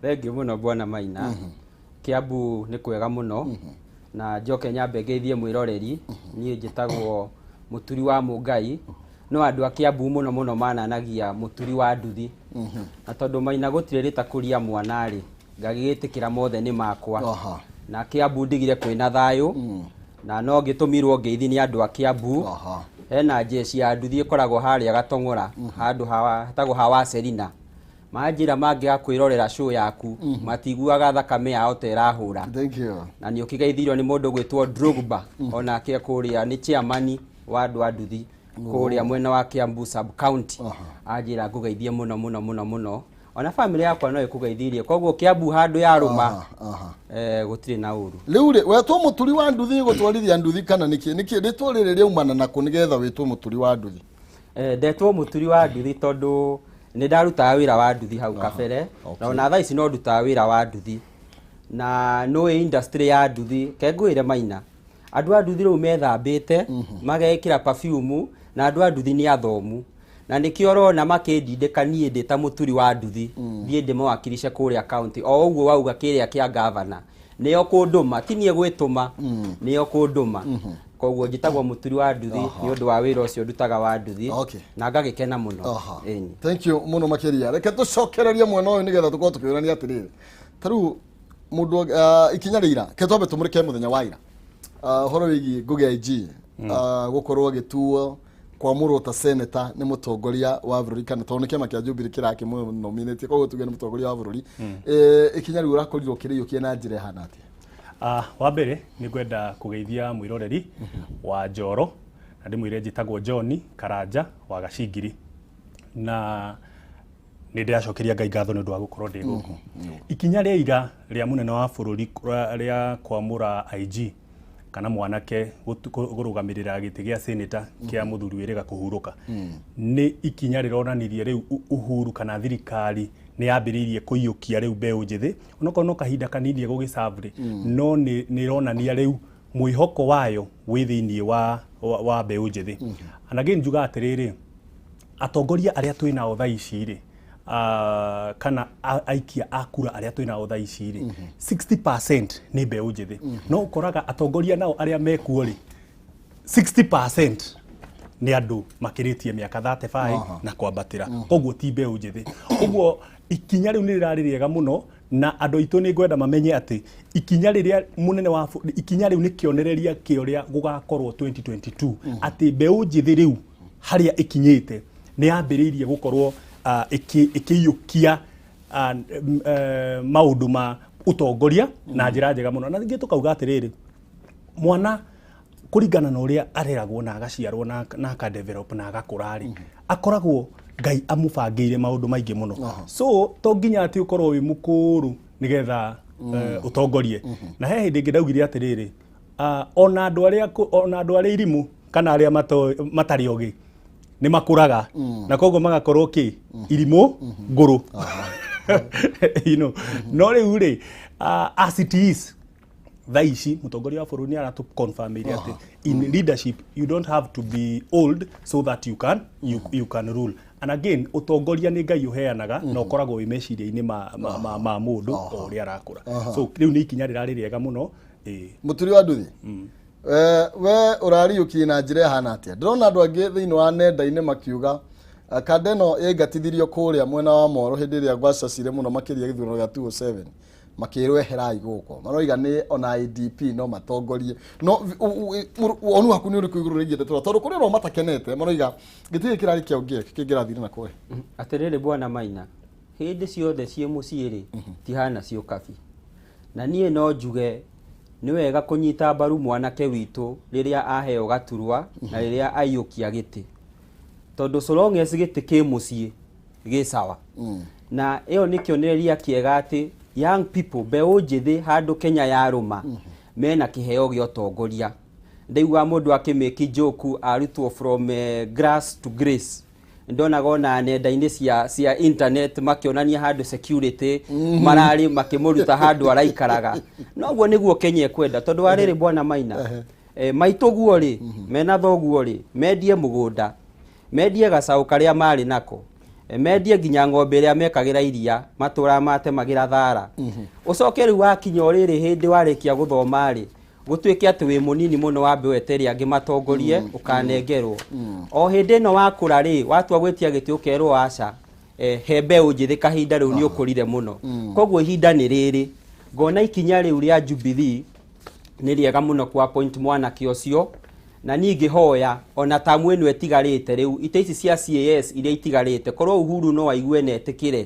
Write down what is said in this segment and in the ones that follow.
Thengiũ mũno bwana Maina. Kiambu nĩ kwega mũno na njoke nyambe ngeithie mwĩroreri. Niĩ njĩtagwo mũturi wa Mũngai. No andũ a Kiambu mũno mananagia mũturi wa nduthi. Na tondũ Maina gũtirĩ rĩtakũria mwana rĩ, ngagĩgĩtĩkĩra mothe nĩ makwa. Na Kiambu ndigire kwĩna thayũ. Na no ngĩtũmirwo ngeithi nĩ andũ a Kiambu. Hena njeci ya nduthi ĩkoragwo harĩa Gatong'ora, handũ hetagwo hawa Serina. Manjĩra mangĩ kwĩrorera show yaku, matiguaga thakame yao ta ĩrahũra. Thank you. Na nĩ ũkĩgeithirio nĩ mũndũ gwĩtwo Drogba, onake kũrĩa nĩ chairman wa andũ a nduthi kũrĩa mwena wa Kiambu sub county. Anjĩra ngũgeithie mũno. Ona family yakwa no ĩkũgeithirie. Koguo Kiambu handũ yarũma gũtirĩ na ũru. Rĩu rĩ wetwo mũturi wa nduthi gũtwarithia nduthi kana nĩkĩ rĩtwa rĩrĩ rĩaumana na kũ nĩgetha wetwo mũturi wa nduthi? Ndetwo mũturi wa nduthi tondũ nĩ ndarutaga wĩra wa nduthi hau kabere. Na ona thaa ici no ndutaga wĩra wa nduthi. Na no industry ya nduthi kengwĩre Maina. Andũ a nduthi rĩu methambĩte, magekĩra perfume na andũ a nduthi nĩ athomu. Na nĩkĩo ũrona makĩndindĩka niĩ ndĩ ta mũturi wa nduthi. Thiĩ ndĩmũwakilishe kũrĩa county. O ũguo wauga kĩrĩa kĩa governor. Nĩyo kũndũma, ti niĩ gwĩtũma, nĩyo kũndũma. Koguo njĩtagwo mũturi wa nduthi nĩ ũndũ wa wĩra ũcio ndutaga wa nduthi na ngagĩkena mũno. Thank you mũno makĩria. Reke tũcokererie mwena ũyũ nĩgetha tũkorwo tũkĩũrania atĩrĩrĩ. Tarĩu mũndũ ikinya rĩira ke twambe tũmũrĩke mũthenya wa ira. Horo wĩgiĩ Ngugi IG gũkorwo agĩtuo kwamũrwo ta senator nĩ mũtongoria wa bũrũri kana tondũ nĩ kĩama kĩa Jubilee kĩrakĩmũnominetie koguo tuge nĩ mũtongoria wa bũrũri. Ikinya rĩu ũrakorirwo ũkĩrĩiyũkia na njĩra ĩhana atĩa? Wa mbere nĩ ngwenda kũgeithia mwĩroreri wa Njoro na ndĩmwĩre njĩtagwo John Karanja wa Gacingiri na nĩ ndĩracokeria Ngai ngatho nĩ ũndũ wa gũkorwo ndĩ gũkũ. Ikinya rĩa ira rĩa mũnene wa bũrũri rĩa kwamũra IG kana mwanake gũrũgamĩrĩra gĩtĩ gĩa senator kĩa mũthuri wĩrĩga kũhurũka nĩ ikinya rĩronanirie rĩu Uhuru kana thirikari nĩ yambĩrĩirie kũiyũkia rĩu mbeũ njĩthĩ onokorwo no kahinda kanini gũgĩcabũrĩ no nĩ ĩronania rĩu mwĩhoko wayo wĩ thĩinĩ wa mbeũ njĩthĩ. Anagĩ njuga atĩrĩrĩ atongoria arĩa twĩ nao thaa ici rĩ kana aikia akura arĩa twĩ nao thaa ici rĩ 60% nĩ mbeũ njĩthĩ. No ũkoraga atongoria nao arĩa mekuo rĩ 60% nĩ andũ makĩrĩtie mĩaka 35 na kwambatĩra. Koguo ti mbeũ njĩthĩ. Koguo ikinya rĩu nĩ rĩrarĩ rĩega mũno na andũ aitũ nĩ ngwenda mamenye atĩ ikinya rĩrĩa mũnene wa ikinya rĩu nĩ kĩonereria kĩorĩa gũgakorwo 2022 atĩ mbeũ njĩthĩ rĩu harĩa ikinyĩte nĩ yambĩrĩirie gũkorwo ikĩiyũkia maũndũ ma utongoria na njĩra njega mũno. Na ningĩ tũkauga atĩrĩrĩ mwana kũringana na ũrĩa areragwo na agaciarwo na akadevelop na agakũra rĩ akoragwo Ngai amũbangĩire maũndũ maingĩ mũno. So to nginya atĩ ũkorwo wĩ mũkũrũ nĩgetha ũtongorie. Na he hĩndĩ ĩngĩ ndaugire atĩrĩrĩ ona andũ arĩa irimũ kana arĩa matarĩ ogĩ nĩ makũraga na koguo magakorwo irimũ ngũrũ. You know, no rĩu rĩ as it is thaa ici mũtongoria wa bũrũri nĩ aratũ confirm atĩ in leadership you don't have to be old so that you can rule. And again utongoria nĩ Ngai ũheanaga na ũkoragwo wĩ meciria-inĩ ma mũndũ o ũrĩa arakũra. So rĩu nĩ ikinya rĩrarĩ rĩega mũno. Mũturi wa nduthi we ũrariyũkie na njĩra ĩhana atĩa? Ndĩrona andũ angĩ thĩinĩ wa nenda-inĩ makiuga kanda ĩno ĩngatithirio kũrĩa mwena wa Moro hĩndĩ ĩrĩa gwacacire mũno makĩria gĩthurano gĩa 207 makĩrwo eherai gũkũ. Maroiga nĩ ona IDP no matongorie. No onu haku nĩ ũrĩkũ igũrũ rĩgiĩ ndeto tondũ kũrĩ ro matakenete maroiga gĩtirĩ kĩrarĩ kĩa ũngĩ kĩngĩrathire na kũrĩ. Atĩrĩrĩ bwana Maina hĩndĩ ciothe ciĩ mũciĩ rĩ tihana cio kabi. Na niĩ no njuge nĩ wega kũnyita mbaru mwanake witũ rĩrĩa aheo gaturwa na rĩrĩa aiyũkia gĩtĩ. Tondũ so long as gĩtĩ kĩ mũciĩ gĩ sawa. Na ĩyo nĩ kĩonereria kĩega atĩ young people mbeũ njĩthĩ handũ Kenya yarũma mena kĩheo gĩa ũtongoria. Ndaigua mũndũ akĩmĩki joke arutwo from grass to grace. Ndonaga ona nenda-inĩ cia internet makĩonania handũ security mararĩ makĩmũruta handũ araikaraga. Noguo nĩguo Kenya kwenda tondũ arĩrĩ bwana Maina maitũguo rĩ mena thoguo rĩ mendie mũgũnda mendie gacaũ karĩa marĩ nako mendie nginya ng'ombe ĩrĩa mekagira iria matũra matemagira thara ucoke riu wakinya rĩrĩ hindi warĩkia gũthoma rĩ gũtuĩke atĩ wĩ mũnini mũno wambe weteria angĩ matongorie ũkanengerwo o hĩndĩ ĩno wakũra rĩ watua gwĩtia gĩtĩ ũkerwo aca he mbeũ njĩthĩ kahinda rĩu nĩ ũkũrire mũno koguo ihinda nĩ rĩrĩ ngona ikinya rĩu rĩa Jubilee nĩ rĩega mũno kwa point mwanake ũcio na ningĩ hoya ona tamu ĩno ĩtigarĩte rĩu ite ici cia CAS iria itigarĩte korwo Uhuru no aigue na etĩkĩre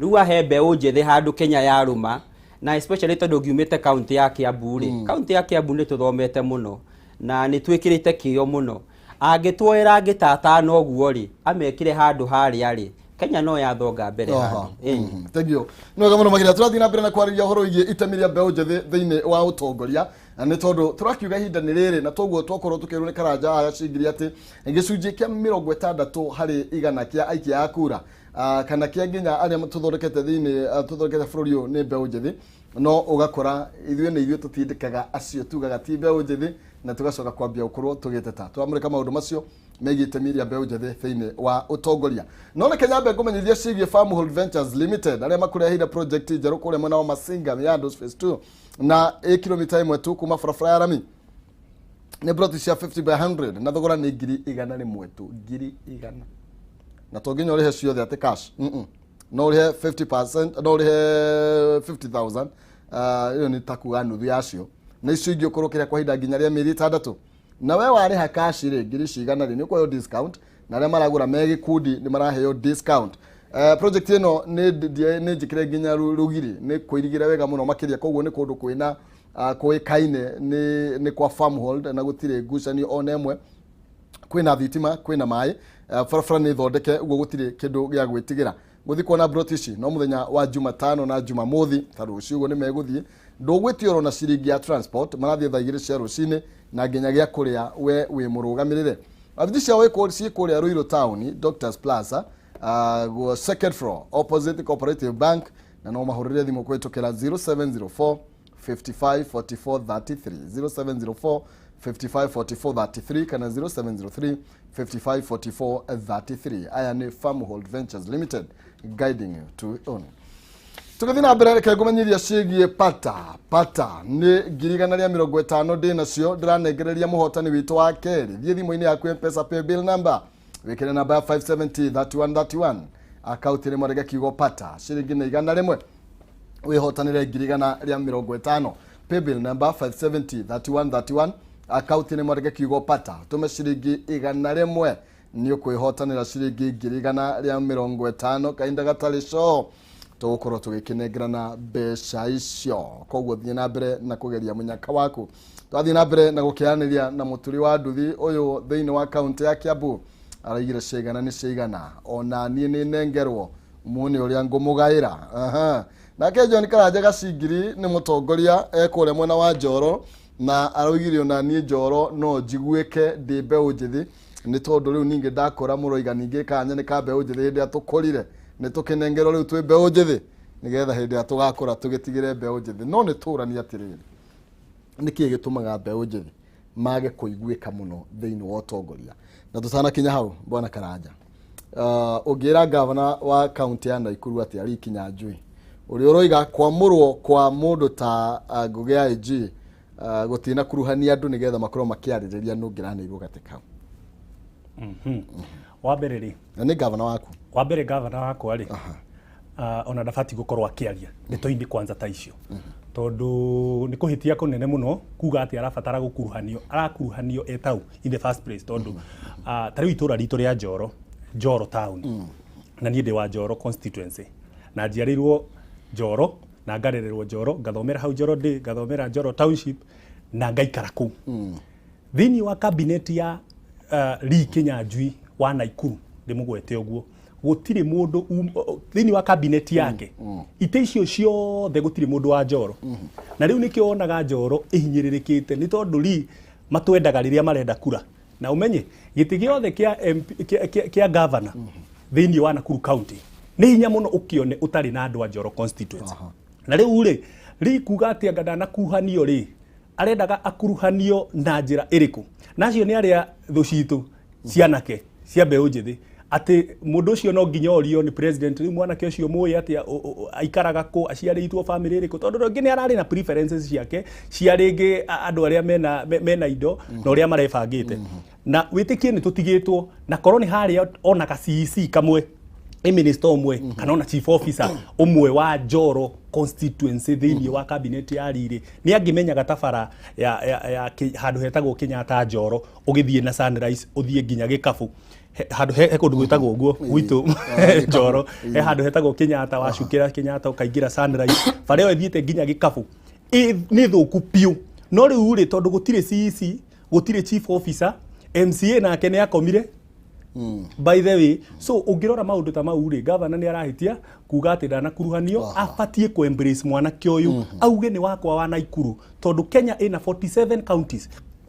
rĩu ahe mbeũ njĩthĩ handũ Kenya yarũma na especially tondũ ngiumĩte kaunti ya Kiambu rĩ kaunti ya Kiambu nĩ tũthomete mũno na nĩ twĩkĩrĩte kĩyo mũno angĩtuoera angĩ tata no guo rĩ amekire handũ harĩa rĩ Kenya no yathonga mbere handũ tengio no gamuno magira turathi na mbere na kwarĩria ũhoro wĩgiĩ itemi rĩa mbeũ njĩthĩ thĩinĩ wa ũtongoria na nĩ tondũ tũrakiuga ihinda nĩ rĩrĩ na toguo twakorwo tũkĩrwo nĩ Karanja agacingiri atĩ gĩcunjĩ kĩa 60 harĩ igana kĩa aikia a kura kana kĩa nginya arĩa tũthondekete thĩinĩ tũthondekete bũrũri ũyũ nĩ mbeũ njĩthĩ no ũgakora ithuĩ tũtindĩkaga acio tugaga ti mbeũ njĩthĩ na tugacoka kwambia gũkorwo tũgĩteta twamũrĩka maũndũ macio megiĩ itemi rĩa mbeũ njĩthĩ thĩinĩ wa ũtongoria no nĩ Kenya mbe ngũmenyithia ciĩgiĩ Farmhold Ventures Limited arĩa makũrehire project njerũ kũrĩa mwena wa Masinga Miandos phase 2 na kilomita 1 tu kuma barabara ya rami nĩ broti cia 50 by 100 na thogora nĩ 100 tu 100 na to nginya ũrĩhe ciothe atĩ cash no ũrĩhe 50% no ũrĩhe 50,000 iyo nĩ takuga nuthu yacio na icio ingĩ ũkorwo kĩrĩa kwa hinda nginya rĩa mĩeri 6 na we warĩha cash rĩ 100 rĩ nĩ ũkuoyo discount na arĩa maragũra me gĩkundi nĩ maraheo discount project ĩno nĩ njĩkĩre nginya rugiri nĩ kũirigĩra wega mũno makĩria koguo nĩ kũndũ kwĩna kũĩkaine nĩ kwa Farmhold na gũtirĩ ngucanio ona ĩmwe kwĩna thitima kwĩna maĩ barabara nĩ thondeke ũguo gũtirĩ kĩndũ gĩa gwĩtigĩra gũthi kuona broti ici no mũthenya wa Jumatano na Jumamothi ta rũciũ ũguo nĩ megũthiĩ ndũgwĩtio na ciringi ya transport marathiĩ thaa 2 cia rũcinĩ na nginya gĩa kũrĩa we wĩ mũrũgamĩrĩre abithi cia kũrĩa Ruiru Town Doctors Plaza second floor opposite Cooperative Bank na no mahũrĩre thimũ kũhĩtũkĩra 0704 55 44 33 0704 55 44 33 kana 0703 55 44 33 aya nĩ Farmhold Ventures Limited guiding you to own tugathi na mbere reke ngũmenyithia ciĩgiĩ pata nĩ 150 ndĩ nacio ndiranengereria mũhotani witũ wa kerĩ thiĩ thimũ-inĩ yaku M-Pesa pay bill number wĩkĩre namba ya 570 3131 akaunti nĩ mwarega kiugo pata ciringi na 100 wĩhotanĩre 150 pay bill number 570 3131 akaunti nĩ mwarega kiugo pata tume ciringi 100 nĩ ũkwĩhotanĩra ciringi 150 kahinda gatarĩ co tũgũkorwo tũgĩkĩnengerana mbeca icio koguo thiĩ na mbere na kũgeria mũnyaka waku twathiĩ na mbere na gũkĩanĩria na mũturi wa nduthi ũyũ thĩinĩ wa kaunti ya Kiambu araigire ciigana nĩ ciigana ona niĩ nĩ nengerwo muone ũrĩa ngũmũgaĩra nake John Karanja Gacingiri nĩ mũtongoria ekũrĩa mwena wa Njoro na araugire ona niĩ Njoro no njiguĩke ndĩ mbeũ njĩthĩ nĩ tondũ rĩu ningĩ ndakora mũroiga ningĩ kanya nĩ ka mbeũ njĩthĩ hĩndĩ ya tũkũrire nĩ tũkĩnengerwo rĩu twĩ mbeũ njĩthĩ nĩgetha hĩndĩ ya tũgakũra tũgĩtigĩre mbeũ njĩthĩ no nĩ tũrani atĩrĩrĩ nĩkĩ gĩtũmaga mbeũ njĩthĩ mage kũiguĩka mũno thĩinĩ wa ũtongoria na tũtanakinya hau bwana Karanja ũngĩra gavana wa kaunti ya Naikuru atĩ ari kinya njui ũrĩa ũroiga kwamũrwo kwa mũndũ ta Ngugi ya IG gũtina kuruhania andũ nĩgetha makorwo makĩarĩrĩria nũngĩranĩirwo gatĩka wambere rĩ na nĩ gavana waku wambere gavana wakwa rĩ ona ndabati gũkorwo akĩaria ndeto-inĩ kwanza ta icio tondũ nĩ kũhĩtia kũnene mũno kuga atĩ arabatara arakuruhanio etau in the first place tondũ ta rĩu itũra ritũ rĩa Njoro town na niĩ ndĩ wa Njoro constituency na njiarĩirwo Njoro na ngarererwo Njoro ngathomera hau Njoro ndĩ ngathomera Njoro township na ngaikara kũu thĩinĩ wa cabinet ya Lee Kinyanjui wa Naikuru ndĩmũgwete ũguo gũtirĩ mũndũ thĩinĩ wa cabinet yake ite icio ciothe gũtirĩ mũndũ wa Njoro na rĩu nĩkĩo wonaga Njoro ihinyĩrĩrĩkĩte nĩ tondũ Lee matwendaga rĩrĩa marenda kura na umenye gĩtĩ gĩothe kĩa governor thĩinĩ wa Nakuru county nĩ hinya mũno ũkĩone ũtarĩ na andũ a Njoro constituency na rĩu Lee kuga atĩ anga ndanakuruhanio rĩ arendaga akuruhanio na njĩra ĩrĩkũ nacio nĩ arĩa thũ citũ cianake cia mbeũ njĩthĩ ati mundu ucio no nginya orio ni president riu mwana ke ucio muyi ati aikaraga ku aciarĩtwo family iriku tondu rongi ni arari na preferences ciake cia ringi andu aria mena indo na uria marebangite na witikie ni tutigitwo na koroni haria ona ka CEC kamwe minister umwe kana ona chief officer umwe wa Njoro constituency thiini wa cabinet ya Riri ni angimenya gatabara ya handu hetagwo Kenyatta Njoro ugithie na Sunrise uthie nginya Gikabu handu he kundu gwitagwo guo gwitu Njoro he handu hetagwo Kenyatta wacukira Kenyatta ukaingira Sunrise bare yo ithiete nginya Gikabu ni thuku piu no riu ri tondu gutire CEC gutire chief officer MCA nake ni akomire by the way so ungirora maundu ta mau ri governor ni arahitia kuga ati ndana kuruhanio afatie ku embrace mwana kioyu auge ni wakwa wa Naikuru tondu Kenya ina 47 counties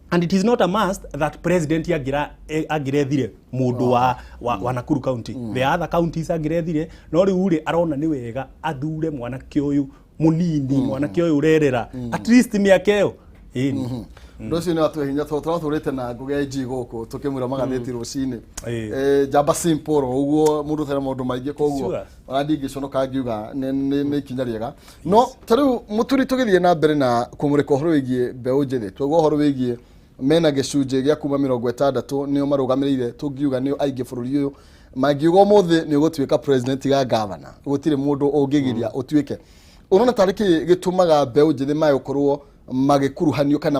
and it is not a must that president agirethire mundu wa Nakuru county the other counties agirethire no riu ri arona ni wega athure mwana kioyu munini mwana kioyu urerera at least miakeo Ndocio ni watu hinya twathurite na nguge nji guku tukimwira magatheti rucini jamba simple uguo mundu thera maundu maingi koguo arandingi conoka ngiuga ni kinya riega no tariu muturi tugithie na mbere na kumurika horo wigie Mbeu njithi twaguo horo wigie mena gicunje gia kuma 60 nio marugamirire tungiuga nio aingi bururi uyu mangiuga muthi ni gutwika president ga governor gutire mundu ungigiria utwike urona tariki gitumaga Mbeu njithi mayo korwo magikuruhanio kana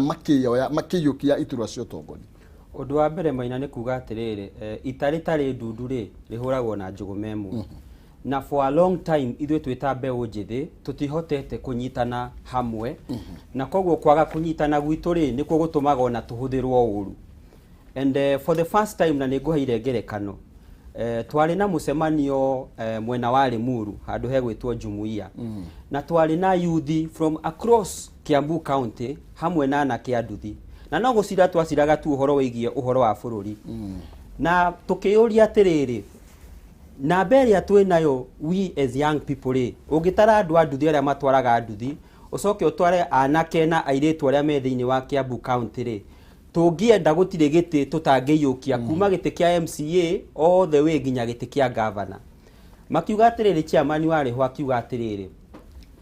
makiyukia iturwa cio tongoni undu wa mbere Maina ni kuga atiriri itaritari ndundu ri rihuragwo na njugumemu na for a long time ithwe twita Mbeu njithi tutihotete kunyitana hamwe na koguo kwaga kunyitana gwitu ri nikuo gutumaga ona tuhuthirwo uru and for the first time na ninguheire ngerekano twari na mucemanio mwena wa Limuru handu hegwitwo Jumuiya na twari na youth from across Kiambu County hamwe na anake anduthi na no gucira twaciraga tu uhoro wigie uhoro wa bururi na tukiyuria atiriri na beria twinayo we as young people ri ungitara andu anduthi aria matwaraga anduthi ucoke utware anake na airitu aria me thiini wa Kiambu County ri tungienda gutire giti tutangiyukia kuma giti kia MCA all the way nginya giti kia governor makiuga atiriri chairman wari ho akiuga atiriri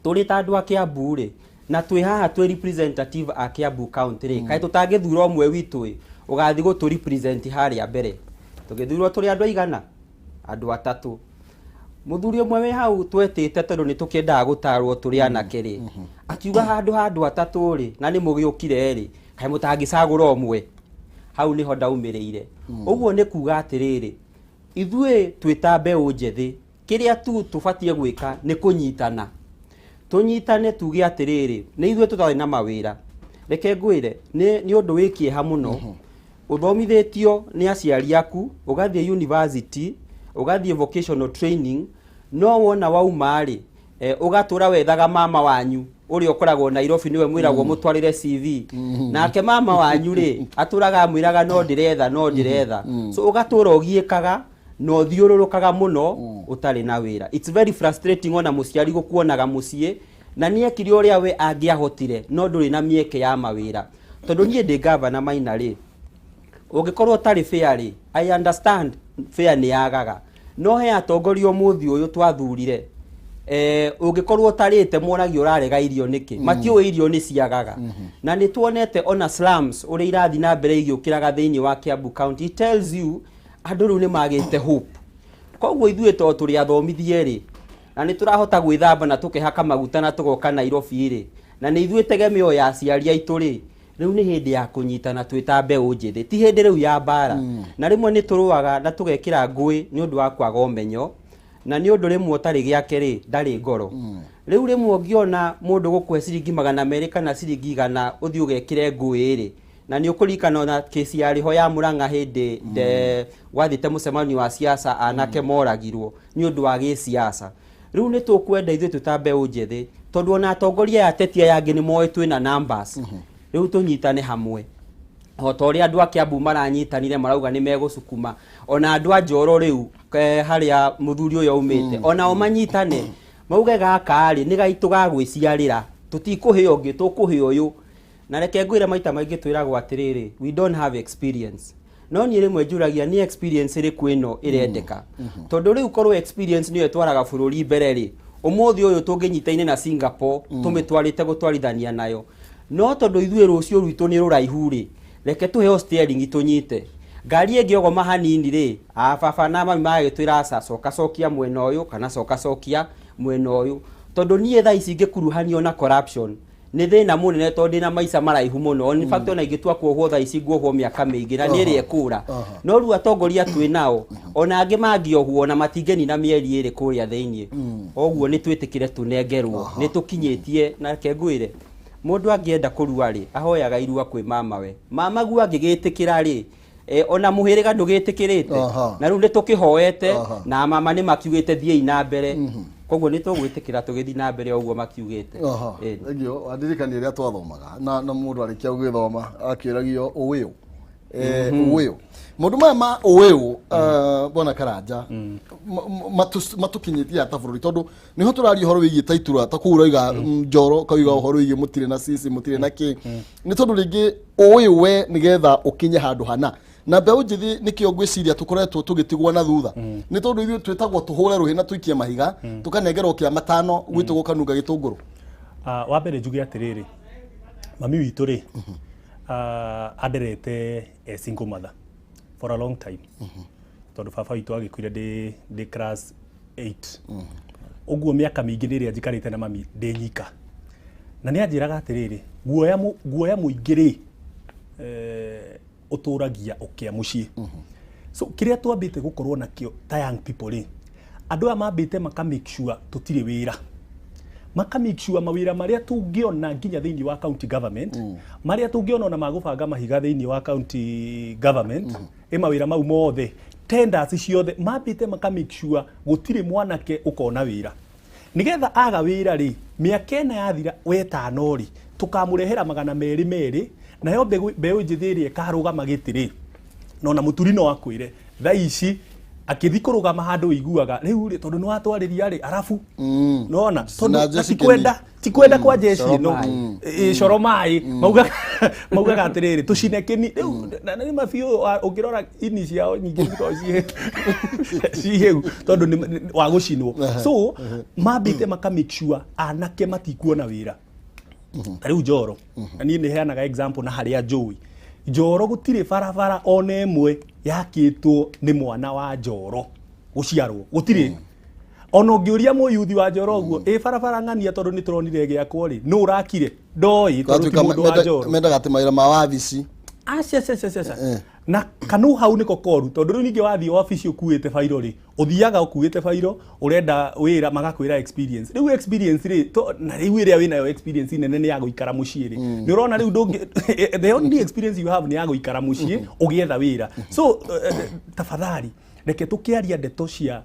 turi ta andu a Kiambu ri na twi haha twi representative a Kiambu County ri kai tutangithura umwe witu ugathi go tu represent haria mbere tugithurwo turi andu aigana andu atatu muthuri umwe we hau twetite tondu ni tukiendaga gutarwo turi anake ri akiuga handu atatu ri na ni mugiukire ri kai mutangicagura umwe hau niho ndaumirire uguo ni kuga atiriri ithwe twita Mbeu njithi kiria tu tufatie gwika ni kunyitana tunyitane tuge atiriri ni ithwe tutari na mawira reke ngwire ni undu wikie ha muno uthomithitio ni aciari aku ugathie university ugathie vocational training no wona wauma ri ugatura wethaga mama wanyu uri okoragwo Nairobi niwe mwiragwo mutwarire CV nake mama wanyu ri aturaga mwiraga no ndiretha so ugatura ugiekaga no thiururukaga muno utari na wira it's very frustrating ona muciari gukuonaga mucie na niekiri uria we angiahotire no nduri na mieke ya mawira tondu nie ndi governor Maina ri ungikorwo tari fair ri I understand fair ni yagaga no he atongorio muthi uyu twathurire ungikorwo tarite mwonagia urarega irio niki matio irio ni ciagaga na ni tuonete ona slums uri irathi na mbere igiukiraga thiini wa Kiambu County it tells you anduru ni magite hope koguo ithue to turi athomithie ri na ni turahota gwithamba na tukihaka maguta na tugoka Nairobi ri na ni ithue tegemeo ya aciari aitu ri riu ni hindi ya kunyitana twita Mbeu njithi ti hindi riu ya bara na rimwe ni turuaga na tugekira ngui ni undu wa kwaga umenyo na ni undu rimwe utari giake ri ndari ngoro riu rimwe ungiona mundu gukwe ciringi 200 kana ciringi 100 uthi ugekire ngui ri na ni ukurikana na kesi yari ho ya Murang'a hindi wathite mucemanio wa siasa anake moragirwo ni undu wa gisiasa riu ni tukwenda ithu tutambe Mbeu njithi tondu ona atongoria ya tetia yangi ni moe twina numbers riu tunyitane hamwe hotori andu a Kiambu maranyitanire marauga ni megucukuma ona andu a Njoro riu haria muthuri uyo umite ona o manyitane mauge gaka ri ni gaitu ga gwiciarira tutikuhio ngi tukuhio uyu na reke ngwire maita maingi twiragwo atiriri we don't have experience no ni rimwe njuragia ni experience ri kwino irendeka tondu riu korwo experience niyo twaraga bururi mbere ri umuthi uyu tunginyitaine na Singapore tumitwarite gutwarithania nayo no tondu ithuĩ rucio rwitũ ni ruraihu ri reke tuheo steering itunyite ngari ĩngĩogoma hanini rĩ baba na mami magĩtwĩra coka cokia mwena ũyũ kana coka cokia mwena ũyũ tondu niĩ thaa ici ngĩkuruhanio na corruption nĩ thĩna mũnene tondũ ndĩna maica maraihu mũno in fact ona ingĩtua kuohwo thaa ici nguohwo mĩaka mĩingĩ na nĩ ĩrĩa ĩkũra no rĩu atongoria twĩ nao ona angĩ mangĩohwo na matingeni na mĩeri ĩrĩ kũrĩa thĩinĩ ũguo nĩ twĩtĩkĩre tũnengerwo nĩ tũkinyĩtie na kengwĩre mũndũ angĩenda kũrua rĩ ahoyaga irua kwĩ mamawe mamaguo angĩgĩtĩkĩra rĩ ona muhiriga ndugĩtĩkĩrĩte na rĩu nĩ tũkĩhoete na mama nĩ makiugĩte thiĩi na mbere koguo nĩ tũgwĩtĩkĩra tũgĩthiĩ na mbere ũguo makiugĩte egio wadirikani rĩa twathomaga na mũndũ arĩkia gũgĩthoma akĩragio ũwĩũ ũwĩũ mũndũ maya ma ũwĩũ bona Karanja matukinyĩtie ata bũrũri tondũ nĩho tũraria ũhoro wĩgiĩ taitura ta kũu ũrauga Njoro kauga ũhoro wĩgiĩ mũtirĩ na sisi mũtirĩ na kĩ nĩ tondũ rĩngĩ ũwĩũ we nĩgetha ũkinye handũ hana na Mbeu njithi nikio ngwiciria tukoretwo tugĩtigwo na thutha nĩ tondũ ithuĩ twĩtagwo tũhũre rũhĩ na tũikie mahiga tũkanengerwo kĩa matano gwitũ gũkanunga gĩtũngũrũ wa mbere njuge atĩrĩrĩ mami witũ rĩ anderete single mother for a long time tondũ baba witũ agĩkuire ndĩ class 8 ũguo mĩaka mĩingĩ nĩrĩa njikarĩte na mami ndĩ nyika na nĩ anjĩraga atĩrĩrĩ guoya mũingĩ rĩ uturagia ukia muciĩ so kiria twambite gukorwo nakio ta young people ri andu aya mambite maka make sure tutire wira maka make sure mawira maria tungiona nginya thiini wa county government maria tungiona ona magubanga mahiga thiini wa county government mawira mau mothe tenders ciothe mambite maka make sure gutire mwanake ukona wira nigetha aga wira ri miaka ena yathira wetano ri tukamurehera magana meri na yo Mbeu njithi ĩrĩa ĩkarũgama gĩtĩ nona mũturi no akwĩre thaa ici akĩthi kũrũgama handũ ũiguaga rĩu rĩ tondũ nĩ watwarĩria rĩ arabu nona tondũ tikwenda kwa jeshi ĩno coro maĩ maugaga atĩrĩrĩ tũcine kĩni rĩu na nĩ mabiũ ũngĩrora ini ciao nyingĩ cikoragwo cihĩu tondũ wa gũcinwo so mambĩte maka make sure anake matikuona wĩra Kariu Njoro ni nĩ heanaga example na harĩa njũĩ Njoro gũtirĩ barabara ona ĩmwe yakĩtwo nĩ mwana wa Njoro gũciarwo gũtirĩ ona ũngĩũria mũyuthi wa Njoro ũguo barabara ng'ania tondũ nĩ tũronire gĩakwo rĩ nũ ũrakire ndoi tondũ ti mũndũ wa Njoro mendaga atĩ mawĩra ma wabici na kanu hau niko koru tondu riu ningi wathi office ukuite fairo ri uthiaga ukuite fairo urenda wira magakwira experience riu experience ri na riu iria wina yo experience nene ni ya guikara mucii ri ni urona riu ndungi the only experience you have ni ya guikara mucii ugietha wira so tafadhali reke tukiaria ndeto cia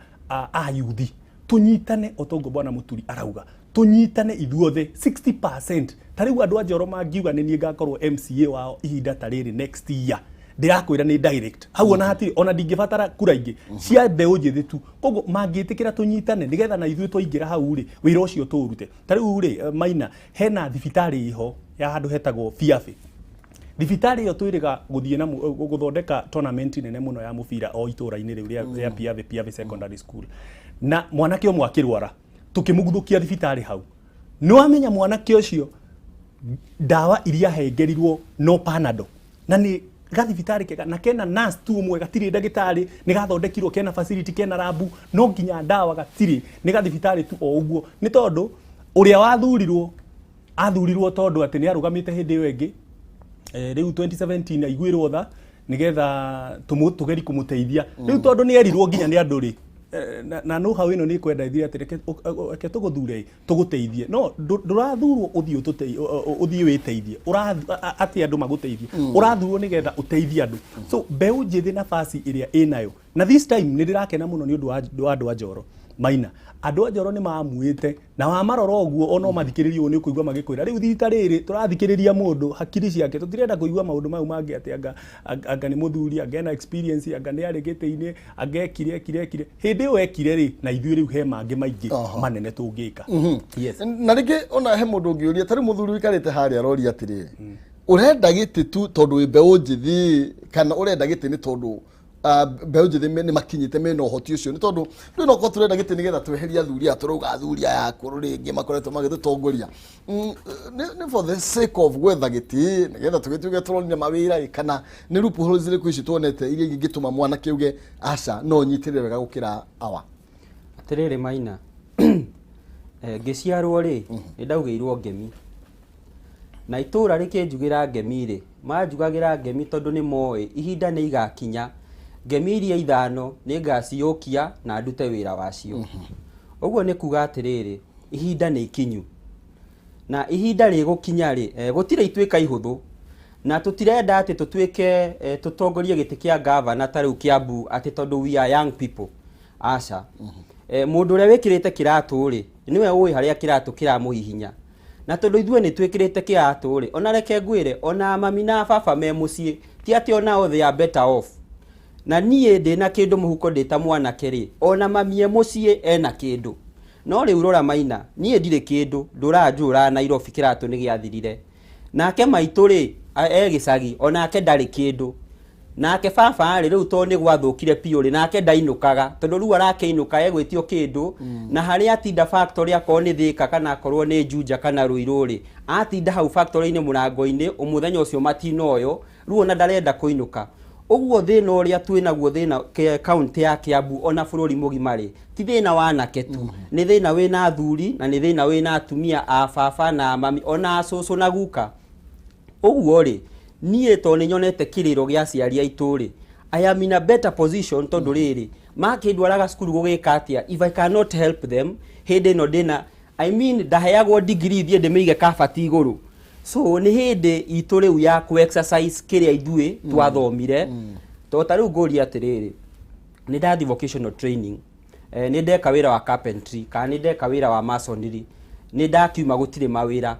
ayuthi tunyitane otongo bwana muturi arauga tunyitane ithuothe 60% tariu andu a Njoro mangiuga ni nie ngakorwo MCA wao ihinda tariri next year ndirakwira ni direct hau ona hatiri ona ndingibatara kura ingi cia Mbeu njithi tu koguo mangitikira tunyitane nigetha na ithuĩ twaingira hau ri wira ucio turute tariu ri Maina hena thibitari iho ya handu hetagwo Fiafi thibitari iyo twiriga guthie na guthondeka tournament nene muno ya mubira o itura-ini riu ria Fiafi Secondary School na mwanake omwe akirwara tukimuguthukia thibitari hau no amenya mwanake ucio dawa iria hengerirwo no panado na ni gathibitari kega na kena nurse tu umwe gatiri ndagitari ni gathondekirwo kena facility kena labu no nginya dawa gatiri ni gathibitari tu o uguo ni tondu uria athurirwo tondu ati ni arugamite hindi iyo ingi riu 2017 aiguirwo tha nigetha tugeri kumuteithia riu tondu ni erirwo nginya ni andu ri na no hau ino ni kwenda ithira ati reke tuguthure tuguteithie no ndurathurwo uthii witeithie ati andu maguteithie urathurwo nigetha uteithie andu so Mbeu njithi nafasi iria inayo na this time ni ndirakena muno ni undu wa andu a Njoro Maina andu a Njoro ni maamuite na wa maroro oguo ono mathikiririo ni kuigwa magikwira riu thita riri turathikiriria mundu hakiri ciake tutirenda kuigwa maundu mau mangi ati anga ni muthuri anga na experience anga ni ari gite-ini anga ekire hindi yo ekire ri na ithuĩ riu he mangi maingi manene tungika yes na ringi ona he mundu ngiuria tari muthuri wikarite haria rori atiriri urenda giti tu tondu Mbeu njithi kana urenda giti ni tondu Mbeu njithi ni makinyite mena uhoti ucio ni tondu ndu no ko turenda giti nigetha tweheria athuri aturuga athuri yaku ringi makoretwo magithutongoria ni for the sake of gwetha giti nigetha tugituge turonia mawira kana ni rupu zile kwici tuonete iria ingituma mwana kiuge aca no nyitirire wega gukira awa atiriri Maina ngiciarwo ri ndaugeirwo ngemi na itura rikinjugira ngemi ri manjugagira ngemi tondu ni moe ihinda ni igakinya ngemi iria ithano ni ngaciokia na ndute wira wacio uguo ni kuga atiriri ihinda ni ikinyu na ihinda rigukinya ri gutire itwika ihuthu na tutirenda ati tutwike tutongorie giti kia governor tariu Kiambu ati tondu we are young people aca mundu uria wikirite kiratu ri niwe uwi haria kiratu kiramuhihinya na tondu ithue ni twikirite kiratu ri ona reke ngwire ona mami na baba me mucii ti ati ona othe are better off na nie ndina kindu muhuko ndita mwana keri ona mami mucii ena kindu no riu rora Maina nie ndire kindu nduranjura Nairobi kiratu ni giathirire nake maitu ri gicagi onake ndari kindu nake baba ri riu to ni gwathukire piu ri nake ndainukaga tondu riu arakeinuka egwitio kindu na haria atinda factory akoo ni thika kana akorwo ni Juja kana Ruiru ri atinda hau factory ni murango-ini umuthenya ucio matinoyo riu ona ndarenda kuinuka uguo thina uria twinaguo thina county ya Kiambu ona bururi mugima ri ti thina wa anake tu ni thina wina athuri na ni thina wina atumia a baba na mami ona acucu na guka uguo ri nie to ni nyonete kiriro gia ciari aitu ri I am in a better position tondu riri makindwaraga cukuru gugika atia if I cannot help them hindi no dina I mean ndaheagwo degree thie ndimige kabati iguru so ni hindi itu riu ya ku exercise kiria ithue twathomire to tariu ngori atiriri ni ndathi vocational training ni ndeka wira wa carpentry kana ni ndeka wira wa masonry ni ndakiuma gutire mawira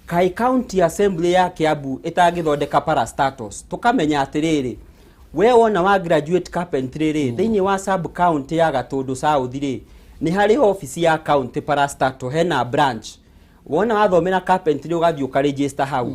kai county assembly ya Kiambu itagithondeka parastatus tukamenya atiriri we wona wa graduate carpentry ri thiini wa sub county ya Gatundu South ri ni hari office ya county parastatus hena branch wona wathomera carpentry ugathii ukaregister hau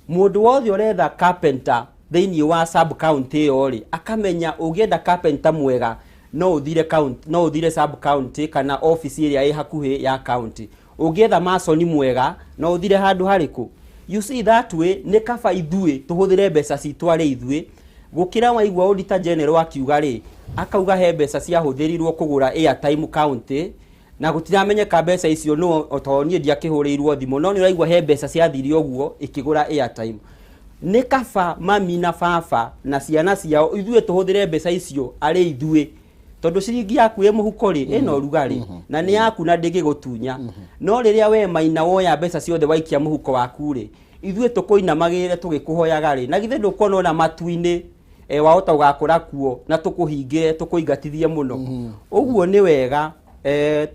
mundu wothe uretha carpenter thiini wa sub county ori akamenya ugienda carpenter mwega no uthire county no uthire sub county kana office area i hakuhi ya county ugietha mason mwega no uthire handu hariku you see that way ne kaba ithue tuhuthire mbeca citware ithue gukira waigwa auditor general akiuga ri akauga he mbeca cia huthirirwo kugura airtime county na gutiramenyeka mbeca icio no otonie ndiakihurirwo thimu no ni uraigwa he mbeca cia thiri oguo ikigura airtime ne kaba mami na baba na ciana ciao ithue tuhuthire mbeca icio ari ithue tondu ciringi yaku e muhuko ri eno rugari na ni yaku na ndingigutunya no riria we Maina woya mbeca ciothe waikia muhuko waku ri ithue tukoina magire tugikuhoyaga ri na githe ndukona ona matuini wahota ugakora kuo na tukuhingire tukuingatithie muno uguo ni wega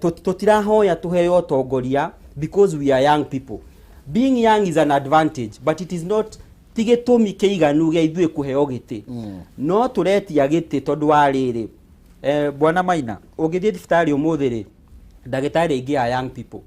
tutirahoya tuheo tongoria because we are young people being young is an advantage but it is not tigitumi kiiganu gia ithue kuheo giti no turetia giti tondu wa riri bwana Maina ugithie thibitari umuthi ri ndagitari ingi ya young people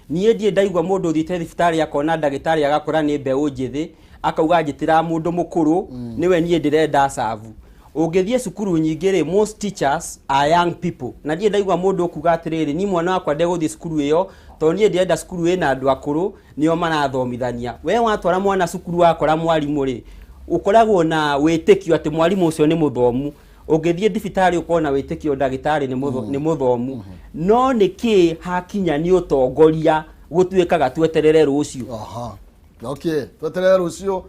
nie ndie ndaigwa mundu thite thibitari akona ndagitari agakora ni Mbeu njithi akauga njitira mundu mukuru niwe nie ndirenda savu ugithie cukuru nyingi ri most teachers are young people na ndie ndaigwa mundu kuga atiriri ni mwana wakwa ndeguthie cukuru iyo to nie ndirenda cukuru ina andu akuru nio marathomithania we watwara mwana cukuru wakora mwalimu ri ukoragwo na witikio ati mwalimu ucio ni muthomu ugithie thibitari ukona witikio ndagitari ni muthomu no niki hakinya ni utongoria gutwikaga tweterere rucio okay tweterere rucio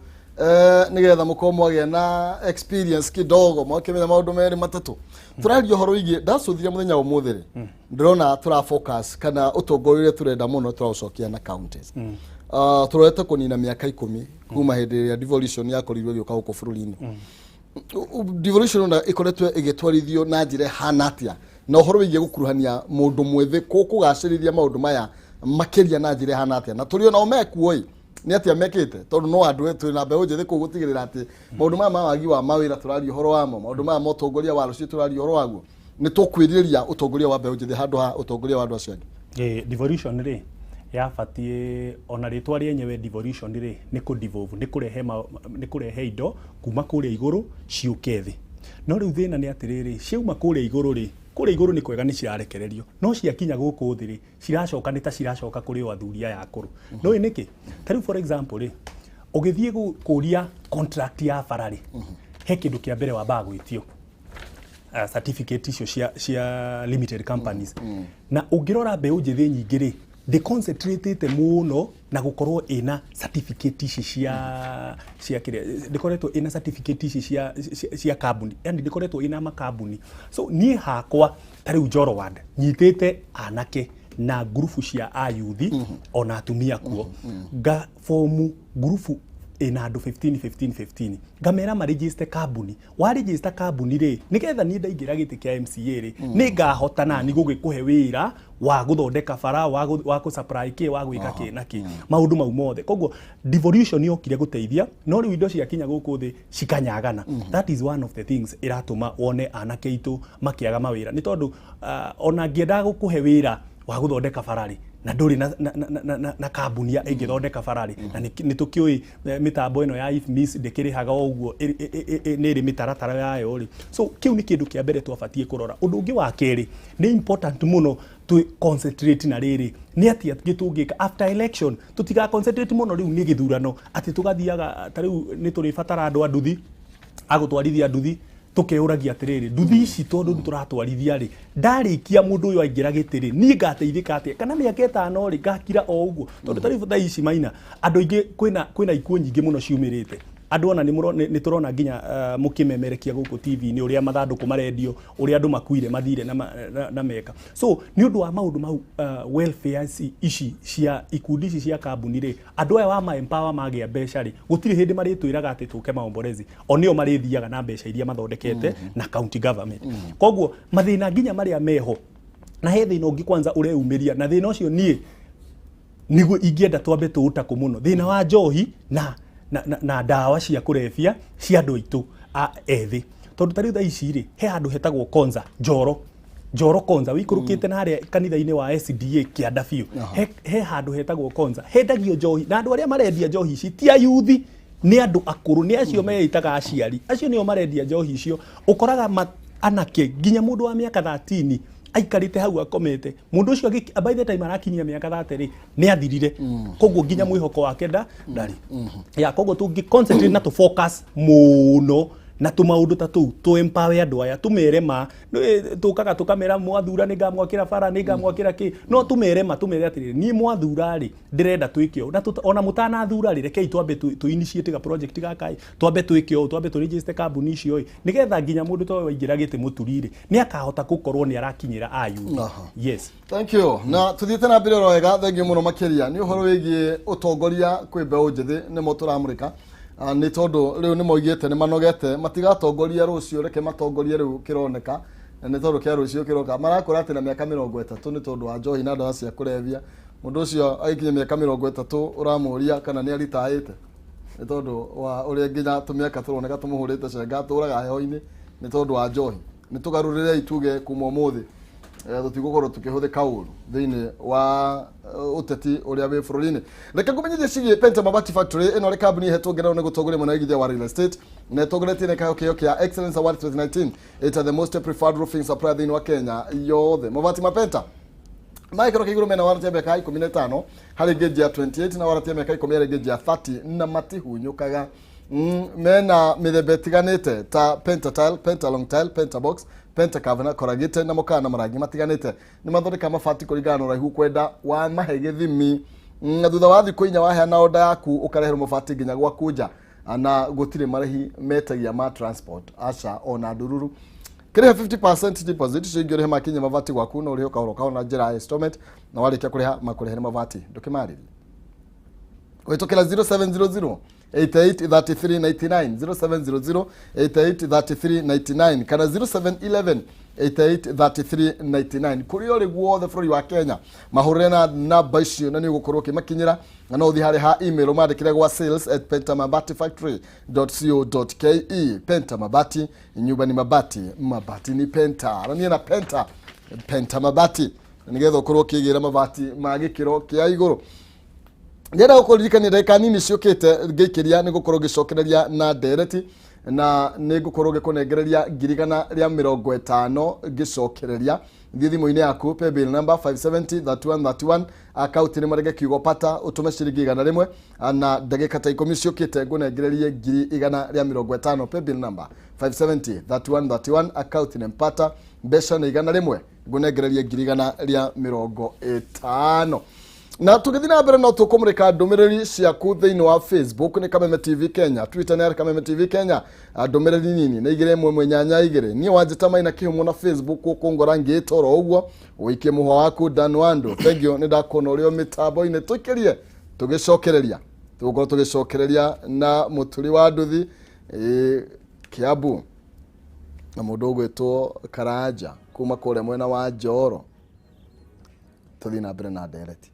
nigetha mukomwage na experience kidogo mwakimenya maundu meri matatu turario horo igi ndacuthiria muthenya umuthi ri ndirona tura focus kana utongorire turenda muno turaucokia na counties turete kunina miaka 10 kuma hindi ya devolution yakorirwo gioka guko bururi-ini devolution na ikoretwe igitwarithio na njire hanatia na horo wige gukuruhania mundu mwethe kugacirithia maundu maya makiria na njire hanatia na turio na omekuoi ni atia mekite tondu no andu etu na Mbeu njithi kugutigirira ati maundu maya mawagi wa mawira turario horo wamo maundu maya motongoria wa rucio turario horo waguo ni tukwiriria utongoria wa Mbeu njithi handu ha utongoria wa andu acio angi devolution ri yabatie ona ritwa ryenyewe devolution ri ni ku devolve ni kurehe indo kuma kuria iguru ciuke thi no riu thina ni atiriri ciuma kuria iguru ri kuria iguru ni kwega ni cirarekererio no ciakinya guku thi ri ciracoka ni ta ciracoka kuri o athuria ya akuru no niki tariu for example ri ugithie kuria contract ya farari he kindu kia mbere wa bagwitio certificate icio cia limited companies na ungirora Mbeu njithi nyingi ri they concentrated muno na gukorwo ina certificate ici cia kire ndikoretwo ina certificate ici cia kambuni yani ndikoretwo ina makambuni so nie hakwa tari Njoro Ward nyitete anake na grupu cia ayuthi ona atumia kuo ga formu grupu ina andu 15 ngamera ma register kambuni wa register kambuni ri nigetha ni ndaingira giti kia MCA ri ni ngahota na ni gugikuhe wira wa guthondeka bara wa ku supply ki wa gwika ki na ki maundu mau mothe koguo devolution yokire guteithia no ri indo ciakinya guku thi cikanyagana that is one of the things iratuma wone anake itu makiaga mawira ni tondu ona ngienda gukuhe wira wa guthondeka barari na nduri na kambuni ya ingithondeka barari na ni tukioi mitambo ino ya IFMIS ndikirihaga oguo ni ri mitaratara yayo ri so kiu ni kindu kia mbere twabatie kurora undu ungi wa keri ni important muno to concentrate na riri ni atia gitungika after election tutiga concentrate muno riu ni githurano ati tugathiaga tariu ni turi fatara andu anduthi agutwarithia nduthi tukeuragia atiriri nduthi ici tondu turatwarithia ri ndarikia mundu uyu aingira gitiri ni ngateithika atia kana miaka 5 ri ngakira o uguo tondu tarifu tha ici maina andu ingi kwina ikuo nyingi muno ciumirite andu ona ni turona nginya mukimemerekia guku TV ni uria mathanduku marendio uria andu makuire mathire na meka so ni undu wa maundu mau welfare ici cia ikundi ici cia kambuni ri andu aya wa ma empower magia mbeca ri gutiri hindi maritwiraga ati tuke maomborezi onio marithiaga na mbeca iria mathondekete na county government koguo mathina nginya maria meho na he thina ungi kwanza ureumiria na thina ucio nie niguo ingienda twambe tuuta kumuno thina wa njohi na dawa cia kurefia cia andu itu a ethi tondu tari tha ici ri he andu hetagwo konza njoro konza wikurukite na haria kanitha-ini wa SDA kianda biu he handu hetagwo konza hendagio njohi na andu aria marendia njohi ici ti ayuthi ni andu akuru ni acio meitaga aciari acio nio marendia njohi icio ukoraga anake nginya mundu wa miaka 13 aikarite hau akomete mundu ucio by the time arakinyia miaka 30 ri ni athirire koguo nginya mwihoko wake ndari ya koguo tungi concentrate na to focus muno na tumaundu ta tu empower andu aya tumerema tukaga tukamera mwathura ni ngamwakira bara ni ngamwakira ki no tumerema atiri ni mwathura ri ndirenda twikio na ona mutana thura ri rekei twambe tu initiate ga project gakai twambe twikio twambe tu register kambuni icio nigetha nginya mundu to waingira gite muturire ni akahota gukorwo ni arakinyira ayu yes thank you na tuthiete na mbere wega thengi muno makiria ni uhoro wigie utongoria kwi Mbeu njithi ni mo turamurika ni tondu riu ni moigite ni manogete matigatongoria rucio reke matongorie riu kironeka ni tondu kia rucio kiroka marakora ati na miaka 30 ni tondu wa njohi na ndawa cia kurevia mundu ucio aikinya miaka 30 uramuria kana ni aritaite ni tondu wa uria nginya tumiaka turoneka tumuhurite cenga turaga heho-ini ni tondu wa njohi ni tugarurire ituge kuma muthi tutigukorwo tukihuthika uru thiini wa uteti uria wi bururi-ini reke ngumenyithie cigie Penta Mabati Factory ino ri kambuni hetwo ngerero ni gutongoria mwanagithia wa real estate na itongoretie ni KAYU KA Excellence Award 2019 it's the most preferred roofing supplier thiini wa Kenya yothe mabati mapenta maikoro kiguru mena waratia miaka 15 hari geji ya 28 na waratia miaka 10 hari geji ya 30 na matihunyukaga mena mithemba tiganite ta Penta Tile, Penta Long Tile, Penta Box, Penta Kavana, Corrugate na mokana na marangi matiganite ni mathondeka mabati kuringana na uraihu kwenda wa mahe githimi na thutha wa thiku inya waheana order yaku ukareherwo mabati nginya gwakunja na gutire marehi metagia ma transport aca ona ndururu kiriha 50% deposit cingire makinya mabati gwaku na uriho kahoro kaona njira installment na warikia kuriha makurehere mabati ndukimariri wetokela 0700 883399 0700 883399 kana 0711 883399 kuri ori guothe bũrũri wa Kenya mahurire na namba icio na ni gukorwo kimakinyira na no thi hari ha email mandikire gwa sales@pentamabatifactory.co.ke Penta Mabati nyumba ni mabati ni Penta na ni na Penta Mabati nigetha ukorwo kigira mabati ma gikiro kia iguru. Ndenda gukuririkania ndagika nini ciukite ngikiria ni gukorwo gicokereria na ndereti na ni gukorwo gikunengereria 150 gicokereria thimu-ini yaku paybill number 5703131 account ni marege kiugo pata utume ciringi 100 na ndagika ta 10 ciukite ngunengererie 150 paybill number 5703131 account ni mpata mbeca ni 100 ngunengererie 150. Na tugithi na mbere no tukumurika ndumiriri ciaku thiini wa Facebook ni Kameme TV Kenya, Twitter ni Kameme TV Kenya, ndumiriri nini ni 212 ni wanjita maina kihumo na Facebook ukungora ngitoro uguo uikie muho waku danwando. Thank you ni ndakona urio mitambo-ini tukirie tugicokereria tugukorwo tugicokereria na muturi wa nduthi Kiambu na mundu ugwitwo Karaja kuma kuria mwena wa Njoro. Tuthi na mbere na ndereti.